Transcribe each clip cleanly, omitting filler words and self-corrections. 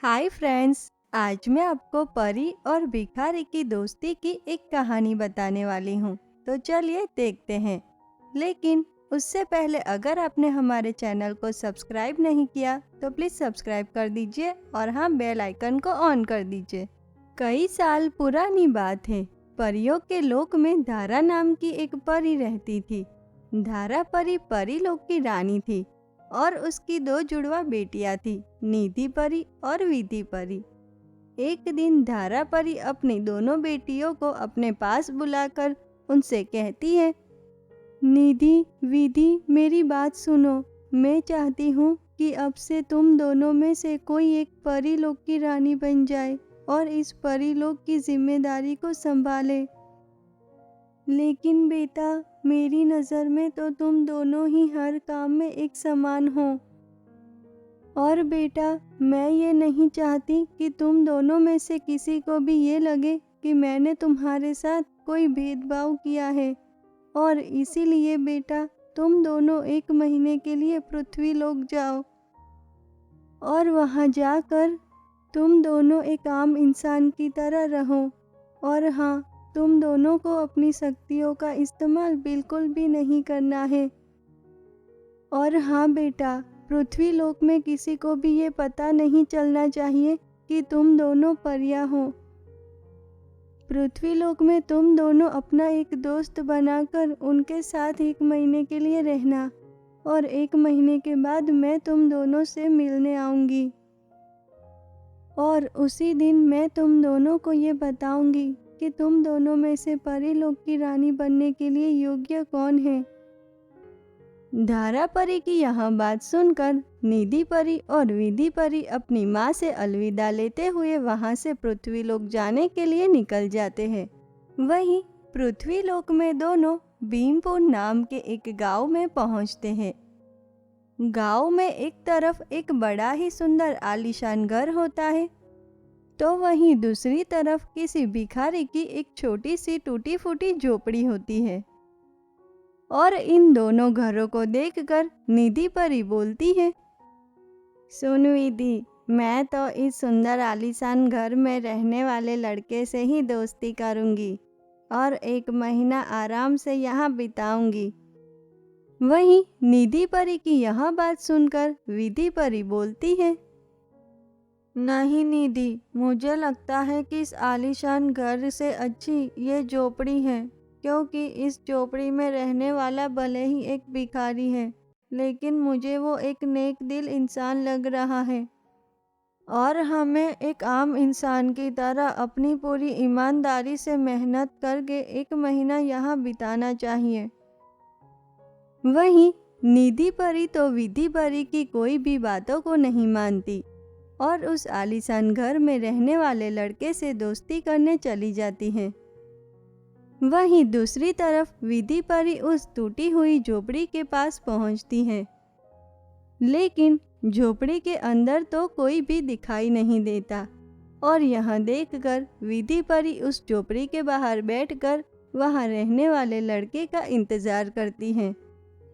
Hi friends. आज मैं आपको परी और भिखारी की दोस्ती की एक कहानी बताने वाली हूँ। तो चलिए देखते हैं। लेकिन उससे पहले अगर आपने हमारे चैनल को सब्सक्राइब नहीं किया तो प्लीज़ सब्सक्राइब कर दीजिए और हाँ, बेल आइकन को ऑन कर दीजिए। कई साल पुरानी बात है। परियों के लोक में धारा नाम की एक परी रहती थी। धारा परी परी लोक की रानी थी और उसकी दो जुड़वा बेटियां थी, निधि परी और विधि परी। एक दिन धारा परी अपनी दोनों बेटियों को अपने पास बुलाकर उनसे कहती है, निधि, विधि, मेरी बात सुनो। मैं चाहती हूँ कि अब से तुम दोनों में से कोई एक परी लोक की रानी बन जाए और इस परी लोक की जिम्मेदारी को संभाले। लेकिन बेटा, मेरी नज़र में तो तुम दोनों ही हर काम में एक समान हो। और बेटा, मैं ये नहीं चाहती कि तुम दोनों में से किसी को भी ये लगे कि मैंने तुम्हारे साथ कोई भेदभाव किया है। और इसीलिए बेटा, तुम दोनों 1 महीने के लिए पृथ्वी लोक जाओ और वहाँ जाकर तुम दोनों एक आम इंसान की तरह रहो। और हाँ, तुम दोनों को अपनी शक्तियों का इस्तेमाल बिल्कुल भी नहीं करना है। और हाँ बेटा, पृथ्वी लोक में किसी को भी ये पता नहीं चलना चाहिए कि तुम दोनों परियां हो। पृथ्वी लोक में तुम दोनों अपना एक दोस्त बनाकर उनके साथ 1 महीने के लिए रहना और 1 महीने के बाद मैं तुम दोनों से मिलने आऊँगी। और उसी दिन मैं तुम दोनों को ये बताऊंगी कि तुम दोनों में से परी लोक की रानी बनने के लिए योग्य कौन है। धारा परी की यह बात सुनकर निधि परी और विधि परी अपनी माँ से अलविदा लेते हुए वहाँ से पृथ्वी लोक जाने के लिए निकल जाते हैं। वहीं पृथ्वी लोक में दोनों भीमपुर नाम के एक गांव में पहुँचते हैं। गांव में एक तरफ एक बड़ा ही सुंदर आलीशान घर होता है, तो वहीं दूसरी तरफ किसी भिखारी की एक छोटी सी टूटी फूटी झोपड़ी होती है। और इन दोनों घरों को देखकर निधि परी बोलती है, सुन विधि, मैं तो इस सुंदर आलीशान घर में रहने वाले लड़के से ही दोस्ती करूंगी और 1 महीना आराम से यहाँ बिताऊंगी। वहीं निधि परी की यह बात सुनकर विधि परी बोलती है, नहीं निधि, मुझे लगता है कि इस आलीशान घर से अच्छी ये झोपड़ी है, क्योंकि इस झोपड़ी में रहने वाला भले ही एक भिखारी है, लेकिन मुझे वो एक नेक दिल इंसान लग रहा है और हमें एक आम इंसान की तरह अपनी पूरी ईमानदारी से मेहनत करके 1 महीना यहाँ बिताना चाहिए। वहीं निधि परी तो विधि परी की कोई भी बातों को नहीं मानती और उस आलीशान घर में रहने वाले लड़के से दोस्ती करने चली जाती हैं। वहीं दूसरी तरफ विधि परी उस टूटी हुई झोपड़ी के पास पहुंचती है, लेकिन झोपड़ी के अंदर तो कोई भी दिखाई नहीं देता। और यह देखकर विधि परी उस झोपड़ी के बाहर बैठकर वहां रहने वाले लड़के का इंतजार करती है।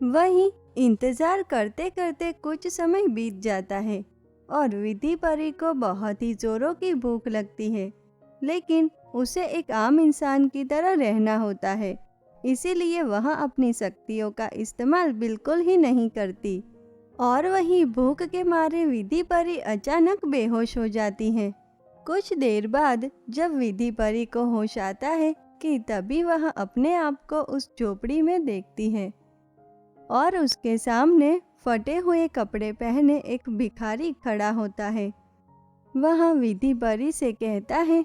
वहीं इंतजार करते करते कुछ समय बीत जाता है और विधि परी को बहुत ही जोरों की भूख लगती है, लेकिन उसे एक आम इंसान की तरह रहना होता है, इसीलिए वह अपनी शक्तियों का इस्तेमाल बिल्कुल ही नहीं करती। और वहीं भूख के मारे विधि परी अचानक बेहोश हो जाती है। कुछ देर बाद जब विधि परी को होश आता है कि तभी वह अपने आप को उस झोपड़ी में देखती है और उसके सामने फटे हुए कपड़े पहने एक भिखारी खड़ा होता है। वह विधि परी से कहता है,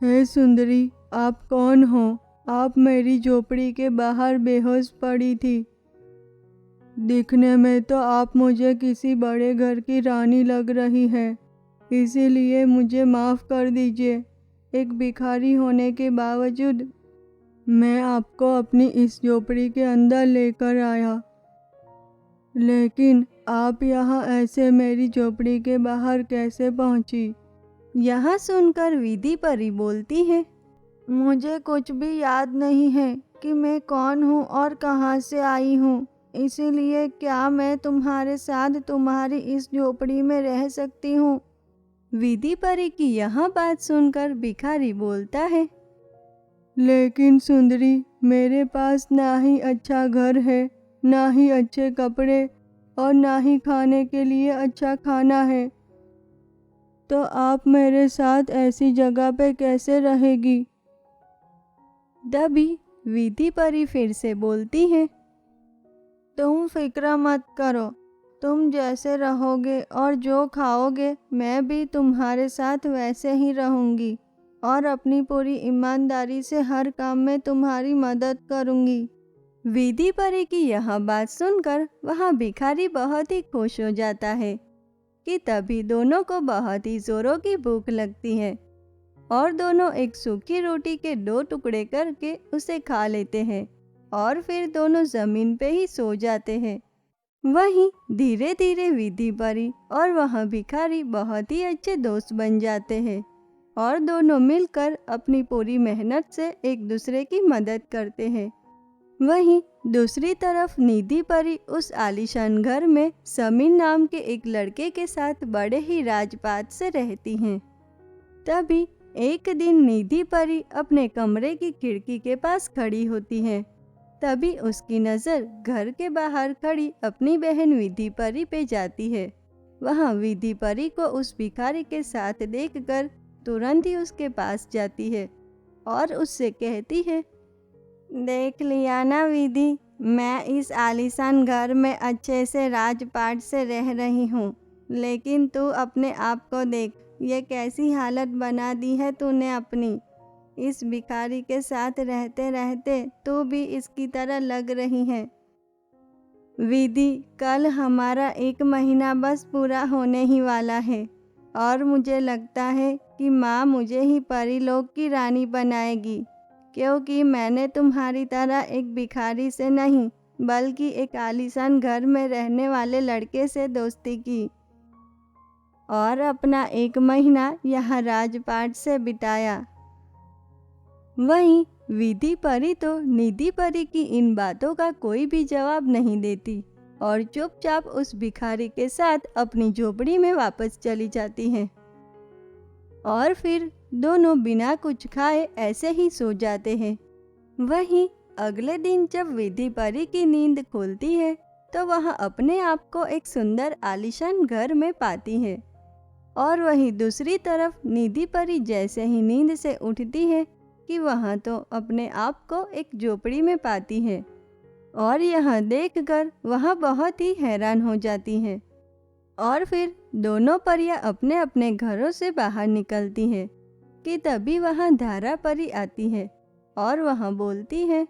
हे सुंदरी, आप कौन हो? आप मेरी झोपड़ी के बाहर बेहोश पड़ी थी। दिखने में तो आप मुझे किसी बड़े घर की रानी लग रही है, इसीलिए मुझे माफ़ कर दीजिए। एक भिखारी होने के बावजूद मैं आपको अपनी इस झोपड़ी के अंदर लेकर आया, लेकिन आप यहाँ ऐसे मेरी झोपड़ी के बाहर कैसे पहुँची? यह सुनकर विधि परी बोलती है, मुझे कुछ भी याद नहीं है कि मैं कौन हूँ और कहाँ से आई हूँ, इसीलिए क्या मैं तुम्हारे साथ तुम्हारी इस झोपड़ी में रह सकती हूँ? विधि परी की यह बात सुनकर भिखारी बोलता है, लेकिन सुंदरी, मेरे पास ना ही अच्छा घर है, ना ही अच्छे कपड़े और ना ही खाने के लिए अच्छा खाना है। तो आप मेरे साथ ऐसी जगह पे कैसे रहेगी? तभी विधि परी फिर से बोलती है, तुम फिक्र मत करो, तुम जैसे रहोगे और जो खाओगे मैं भी तुम्हारे साथ वैसे ही रहूंगी और अपनी पूरी ईमानदारी से हर काम में तुम्हारी मदद करूंगी। विधि परी की यह बात सुनकर वह भिखारी बहुत ही खुश हो जाता है कि तभी दोनों को बहुत ही जोरों की भूख लगती है और दोनों एक सूखी रोटी के 2 टुकड़े करके उसे खा लेते हैं और फिर दोनों जमीन पे ही सो जाते हैं। वहीं धीरे धीरे विधि परी और वह भिखारी बहुत ही अच्छे दोस्त बन जाते हैं और दोनों मिलकर अपनी पूरी मेहनत से एक दूसरे की मदद करते हैं। वहीं दूसरी तरफ निधि परी उस आलीशान घर में समीर नाम के एक लड़के के साथ बड़े ही राजपाट से रहती हैं। तभी एक दिन निधि परी अपने कमरे की खिड़की के पास खड़ी होती है। तभी उसकी नज़र घर के बाहर खड़ी अपनी बहन विधि परी पे जाती है। वह विधि परी को उस भिखारी के साथ देखकर तुरंत ही उसके पास जाती है और उससे कहती है, देख लिया ना विधि, मैं इस आलीशान घर में अच्छे से राजपाट से रह रही हूँ, लेकिन तू अपने आप को देख, ये कैसी हालत बना दी है तूने अपनी। इस भिखारी के साथ रहते रहते तू भी इसकी तरह लग रही है। विधि, कल हमारा 1 महीना बस पूरा होने ही वाला है और मुझे लगता है कि माँ मुझे ही परीलोक की रानी बनाएगी, क्योंकि मैंने तुम्हारी तरह एक भिखारी से नहीं बल्कि एक आलीशान घर में रहने वाले लड़के से दोस्ती की और अपना 1 महीना यहाँ राजपाट से बिताया। वहीं विधि परी तो निधि परी की इन बातों का कोई भी जवाब नहीं देती और चुपचाप उस भिखारी के साथ अपनी झोपड़ी में वापस चली जाती है और फिर दोनों बिना कुछ खाए ऐसे ही सो जाते हैं। वहीं अगले दिन जब विधि परी की नींद खुलती है तो वह अपने आप को एक सुंदर आलीशान घर में पाती है और वहीं दूसरी तरफ निधि परी जैसे ही नींद से उठती है कि वह तो अपने आप को एक झोपड़ी में पाती है और यह देखकर वह बहुत ही हैरान हो जाती है। और फिर दोनों परियां अपने अपने घरों से बाहर निकलती हैं कि तभी वहाँ धारा परी आती है और वह बोलती है,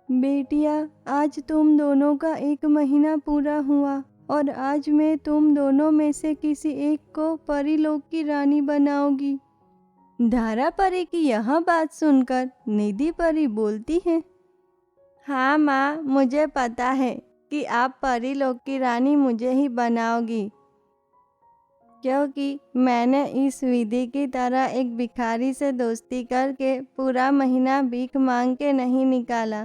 बेटिया, आज तुम दोनों का 1 महीना पूरा हुआ और आज मैं तुम दोनों में से किसी एक को परीलोक की रानी बनाऊंगी। धारा परी की यह बात सुनकर निधि परी बोलती है, हाँ माँ, मुझे पता है कि आप परीलोक की रानी मुझे ही बनाओगी, क्योंकि मैंने इस विधि की तरह एक भिखारी से दोस्ती करके पूरा महीना भीख मांग के नहीं निकाला,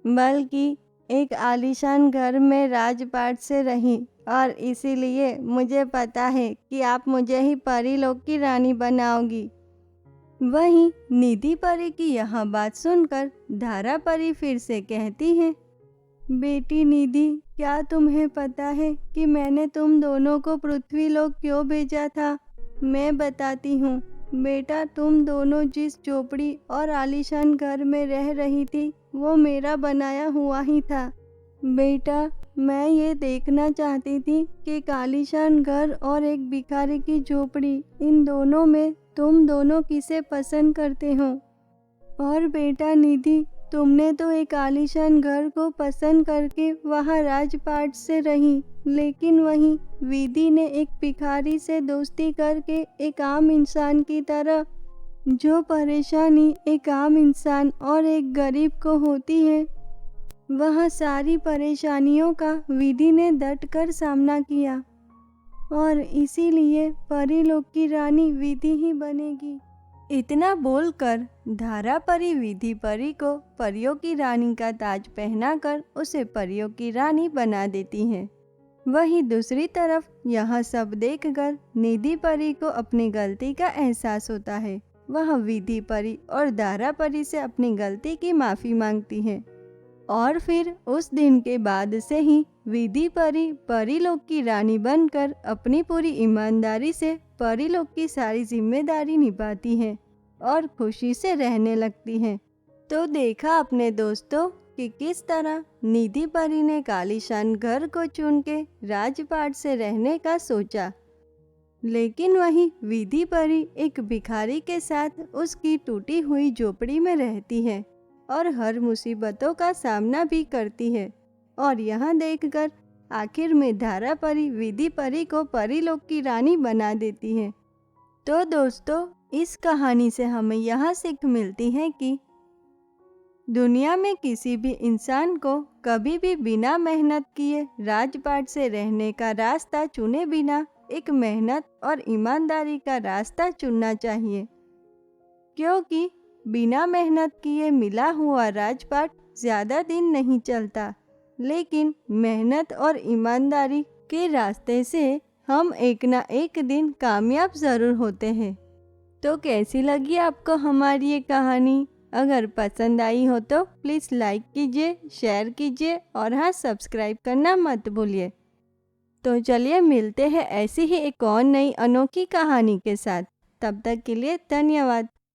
बल्कि एक आलीशान घर में राजपाट से रही और इसीलिए मुझे पता है कि आप मुझे ही परीलोक की रानी बनाओगी। वहीं निधि परी की यह बात सुनकर धारा परी फिर से कहती है, बेटी निधि, क्या तुम्हें पता है कि मैंने तुम दोनों को पृथ्वीलोक क्यों भेजा था? मैं बताती हूँ। बेटा, तुम दोनों जिस झोपड़ी और आलीशान घर में रह रही थी वो मेरा बनाया हुआ ही था। बेटा, मैं ये देखना चाहती थी कि एक आलीशान घर और एक भिखारी की झोपड़ी, इन दोनों में तुम दोनों किसे पसंद करते हो? और बेटा निधि, तुमने तो एक आलीशान घर को पसंद करके वहाँ राजपाट से रही, लेकिन वहीं विधि ने एक भिखारी से दोस्ती करके एक आम इंसान की तरह, जो परेशानी एक आम इंसान और एक गरीब को होती है, वह सारी परेशानियों का विधि ने डट कर सामना किया और इसीलिए परीलोक की रानी विधि ही बनेगी। इतना बोलकर धारा परी विधि परी को परियों की रानी का ताज पहनाकर उसे परियों की रानी बना देती है। वहीं दूसरी तरफ यह सब देखकर निधि परी को अपनी गलती का एहसास होता है। वह विधि परी और दारा परी से अपनी गलती की माफ़ी मांगती है और फिर उस दिन के बाद से ही विधि परी परीलोक की रानी बनकर अपनी पूरी ईमानदारी से परीलोक की सारी जिम्मेदारी निभाती है और खुशी से रहने लगती है। तो देखा अपने दोस्तों कि किस तरह निधि परी ने कालीशान घर को चुन के राजपाट से रहने का सोचा, लेकिन वही विधि परी एक भिखारी के साथ उसकी टूटी हुई झोपड़ी में रहती है और हर मुसीबतों का सामना भी करती है। और यह देखकर आखिर में दारा परी विधि परी को परीलोक की रानी बना देती है। तो दोस्तों, इस कहानी से हमें यह सीख मिलती है कि दुनिया में किसी भी इंसान को कभी भी बिना मेहनत किए राजपाट से रहने का रास्ता चुने बिना एक मेहनत और ईमानदारी का रास्ता चुनना चाहिए, क्योंकि बिना मेहनत किए मिला हुआ राजपाट ज़्यादा दिन नहीं चलता, लेकिन मेहनत और ईमानदारी के रास्ते से हम एक ना एक दिन कामयाब ज़रूर होते हैं। तो कैसी लगी आपको हमारी ये कहानी? अगर पसंद आई हो तो प्लीज़ लाइक कीजिए, शेयर कीजिए और हाँ, सब्सक्राइब करना मत भूलिए। तो चलिए मिलते हैं ऐसी ही एक और नई अनोखी कहानी के साथ। तब तक के लिए धन्यवाद।